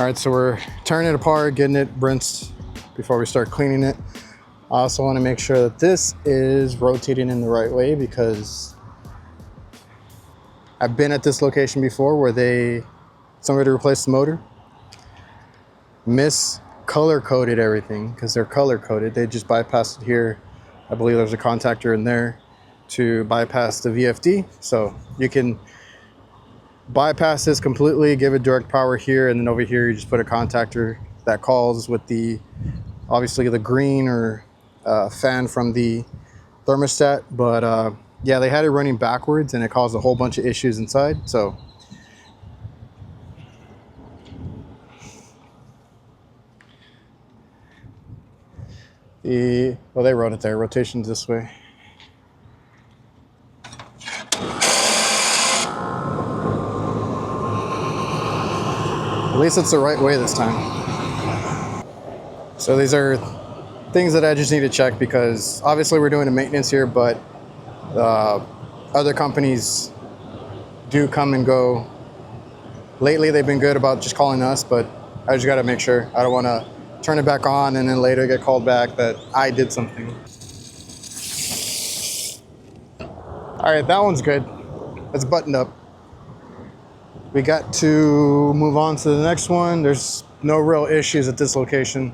All right, so we're tearing it apart, getting it rinsed before we start cleaning it. I also want to make sure that this is rotating in the right way, because I've been at this location before where somebody replaced the motor, color coded everything, because they're color coded. They just bypassed it here. I believe there's a contactor in there to bypass the VFD. So you can bypass this completely, give it direct power here, and then over here you just put a contactor that calls with obviously the green or fan from the thermostat. But yeah, they had it running backwards and it caused a whole bunch of issues inside. So well, they wrote it there, rotations this way. At least it's the right way this time. So these are things that I just need to check, because obviously we're doing a maintenance here, but other companies do come and go. Lately they've been good about just calling us, but I just got to make sure. I don't want to turn it back on and then later get called back that I did something. All right, that one's good. It's buttoned up. We got to move on to the next one. There's no real issues at this location,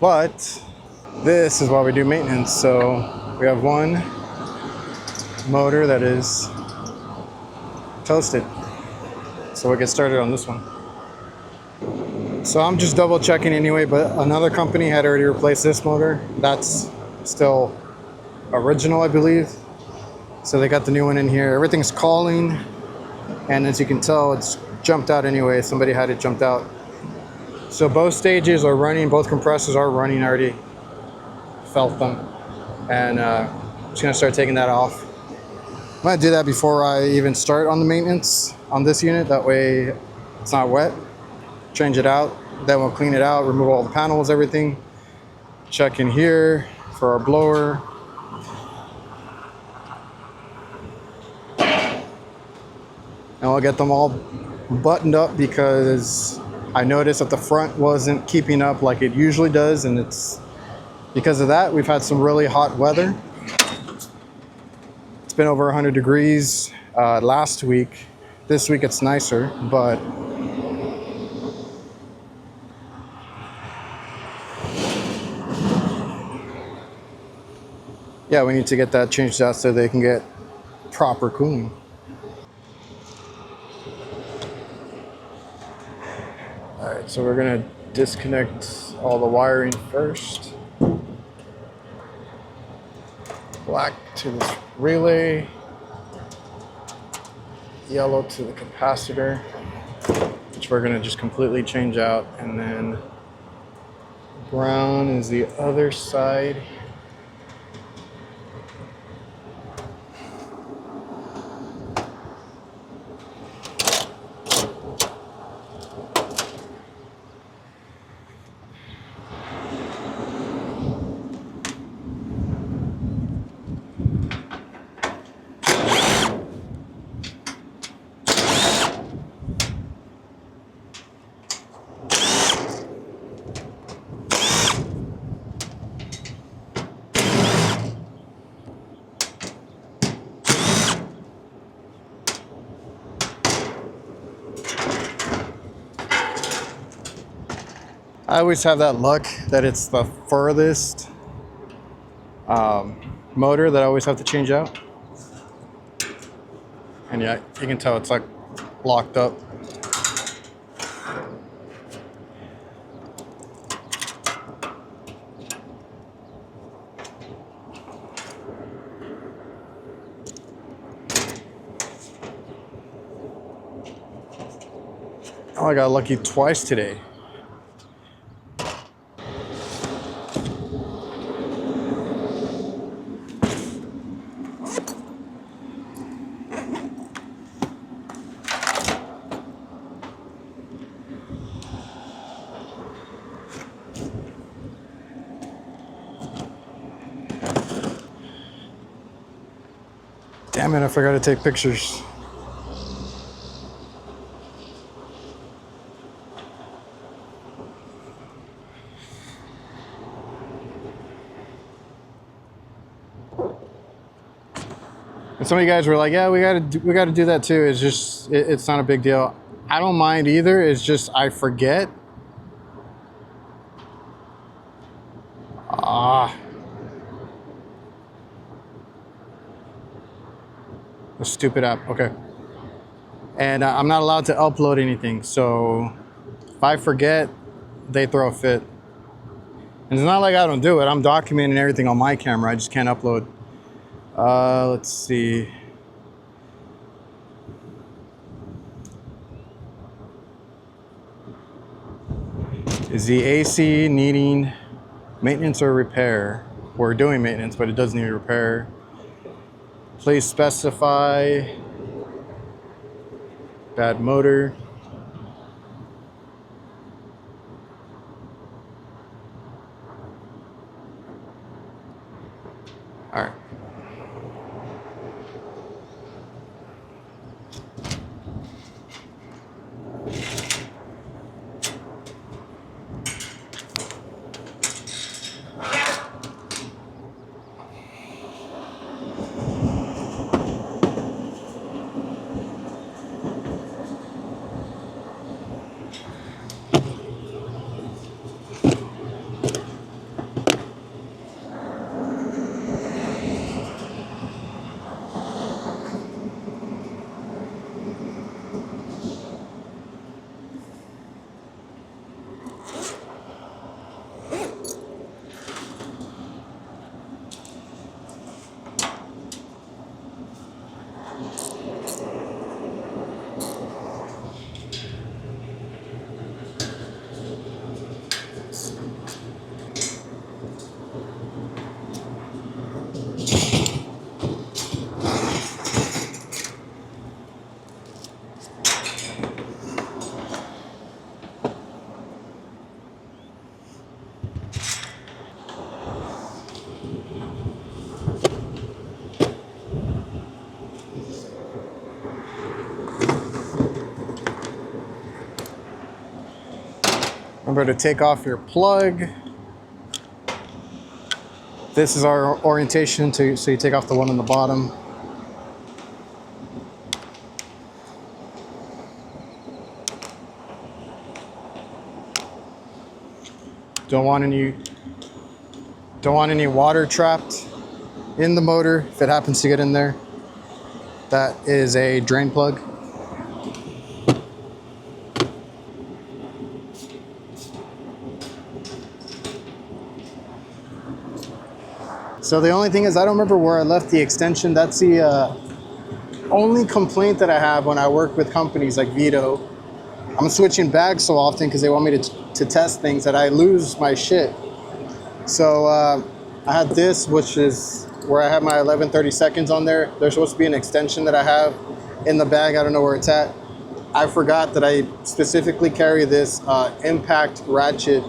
but this is why we do maintenance. So we have one motor that is toasted. So we'll get started on this one. So I'm just double checking anyway, but another company had already replaced this motor. That's still original, I believe. So they got the new one in here. Everything's calling. And as you can tell, it's jumped out anyway. Somebody had it jumped out. So both stages are running, both compressors are running. I already felt them. And I'm just gonna start taking that off. I'm gonna do that before I even start on the maintenance on this unit. That way it's not wet. Change it out. Then we'll clean it out, remove all the panels, everything. Check in here for our blower. And we'll get them all buttoned up, because I noticed that the front wasn't keeping up like it usually does, and it's because of that. We've had some really hot weather. It's been over 100 degrees last week. This week it's nicer, but yeah, we need to get that changed out so they can get proper cooling. All right, so we're gonna disconnect all the wiring first. Black to this relay, yellow to the capacitor, which we're gonna just completely change out, and then brown is the other side. I always have that luck that it's the furthest motor that I always have to change out. And yeah, you can tell it's like locked up. Oh, I got lucky twice today. Damn it, I forgot to take pictures. And some of you guys were like, yeah, we gotta do that too. It's just, it's not a big deal. I don't mind either. It's just, I forget. The stupid app, okay. And I'm not allowed to upload anything. So if I forget, they throw a fit. And it's not like I don't do it. I'm documenting everything on my camera. I just can't upload. Let's see. Is the AC needing maintenance or repair? We're doing maintenance, but it does need repair. Please specify bad motor. All right. Remember to take off your plug. This is our orientation so you take off the one on the bottom. Don't want any water trapped in the motor if it happens to get in there. That is a drain plug. So the only thing is I don't remember where I left the extension. That's the only complaint that I have when I work with companies like Vito. I'm switching bags so often because they want me to test things that I lose my shit. So I had this, which is where I have my 11/30 seconds on there. There's supposed to be an extension that I have in the bag. I don't know where it's at. I forgot that I specifically carry this impact ratchet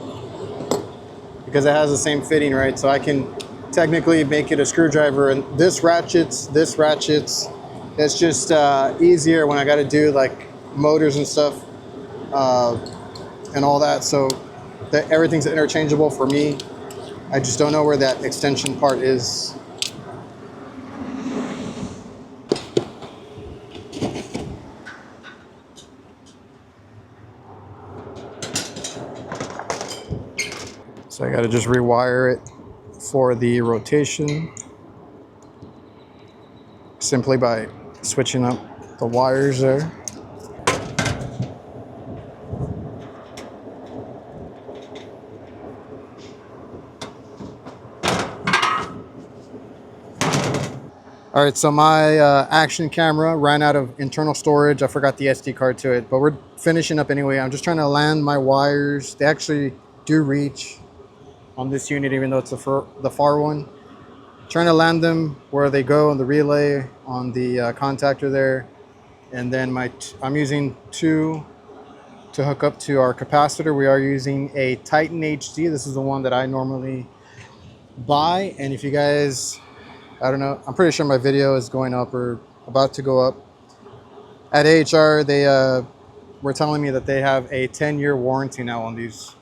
because it has the same fitting, right? So I can technically make it a screwdriver, and this ratchets. It's just easier when I got to do like motors and stuff and all that. So that everything's interchangeable for me. I just don't know where that extension part is. So I got to just rewire it for the rotation simply by switching up the wires there. All right, so my action camera ran out of internal storage. I forgot the SD card to it, but we're finishing up anyway. I'm just trying to land my wires. They actually do reach on this unit, even though it's the far one. Trying to land them where they go on the relay, on the contactor there. And then I'm using two to hook up to our capacitor. We are using a Titan HD. This is the one that I normally buy. And if you guys, I don't know, I'm pretty sure my video is going up or about to go up. At HVacr, they were telling me that they have a 10-year warranty now on these.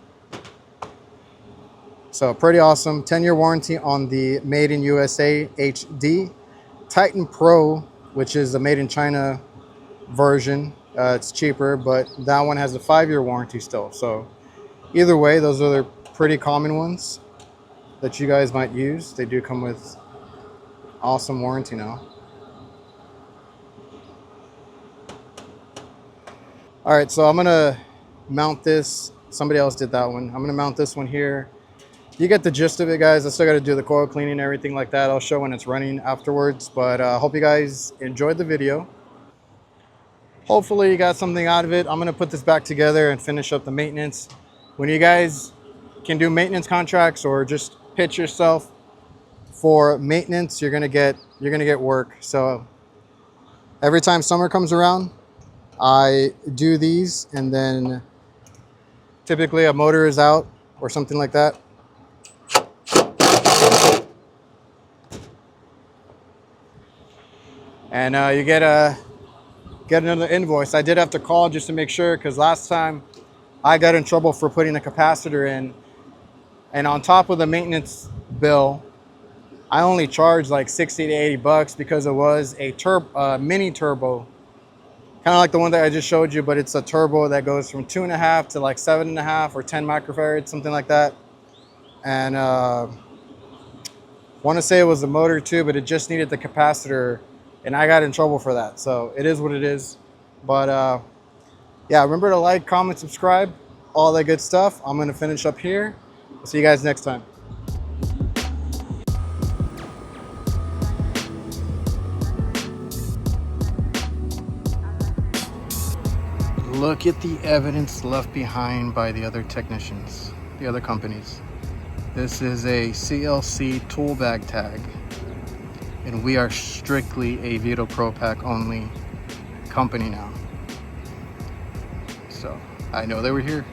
So pretty awesome. 10-year warranty on the Made in USA HD Titan Pro, which is the made in China version. It's cheaper, but that one has a 5-year warranty still. So either way, those are the pretty common ones that you guys might use. They do come with awesome warranty now. All right, so I'm gonna mount this. Somebody else did that one. I'm gonna mount this one here. You get the gist of it, guys. I still gotta do the coil cleaning and everything like that. I'll show when it's running afterwards, but I hope you guys enjoyed the video. Hopefully you got something out of it. I'm gonna put this back together and finish up the maintenance. When you guys can do maintenance contracts or just pitch yourself for maintenance, you're gonna get work. So every time summer comes around, I do these, and then typically a motor is out or something like that. And you get another invoice. I did have to call just to make sure, because last time I got in trouble for putting a capacitor in, and on top of the maintenance bill, I only charged like 60 to 80 bucks because it was a mini turbo, kind of like the one that I just showed you, but it's a turbo that goes from 2.5 to like 7.5 or 10 microfarads, something like that. And want to say it was the motor too, but it just needed the capacitor, and I got in trouble for that. So it is what it is. But yeah, remember to like, comment, subscribe, all that good stuff. I'm going to finish up here. See you guys next time. Look at the evidence left behind by the other technicians, the other companies. This is a CLC tool bag tag, and we are strictly a Vito Pro Pack only company now. So I know they were here.